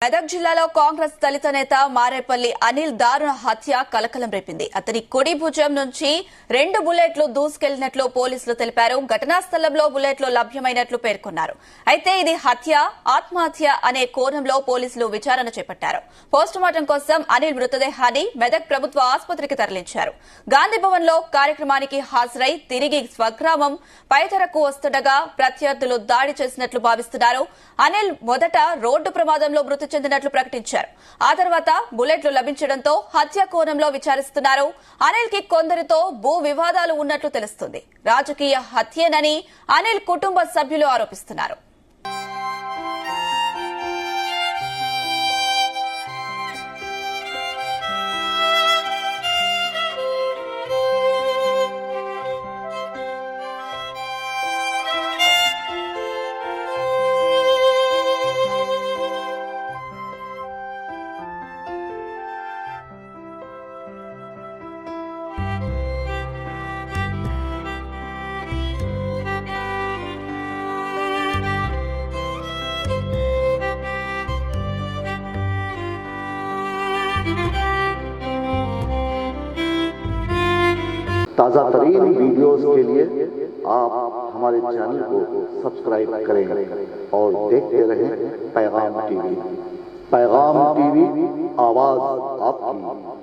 మెదక్ జిల్లాలో కాంగ్రెస్ దళిత నేత మారేపల్లి అనిల్ దారుణ హత్య కలకలం రేపింది. అతని కుడి భుజం నుంచి 2 బుల్లెట్లు దూసుకెళ్లినట్లు పోలీసులు తెలిపారు. ఘటనా స్థలంలో బుల్లెట్లు లభ్యమైనట్లు పేర్కొన్నారు. అయితే ఇది హత్య, ఆత్మహత్య అనే కోణంలో పోలీసులు విచారణ చేపట్టారు. పోస్టుమార్టం కోసం అనిల్ మృతదేహాన్ని మెదక్ ప్రభుత్వ ఆసుపత్రికి తరలించారు. గాంధీభవన్ లో కార్యక్రమానికి హాజరై తిరిగి స్వగ్రామం పైతరకు వస్తుండగా ప్రత్యర్థులు దాడి చేసినట్లు భావిస్తున్నారు. అనిల్ మొదట రోడ్డు ప్రమాదంలో మృతి చెందినట్లు ప్రకటించారు. ఆ తర్వాత బుల్లెట్లు లభించడంతో హత్య కోణంలో విచారిస్తున్నారు. అనిల్ కి కొందరితో భూ వివాదాలు ఉన్నట్లు తెలుస్తుంది. రాజకీయ హత్యేనని అనిల్ కుటుంబ సభ్యులు ఆరోపిస్తున్నారు. ताज़ा तरीन वीडियोस के लिए आप हमारे चैनल को सब्सक्राइब करें और देखते रहें पैगाम टीवी। पैगाम टीवी, आवाज़ आपकी।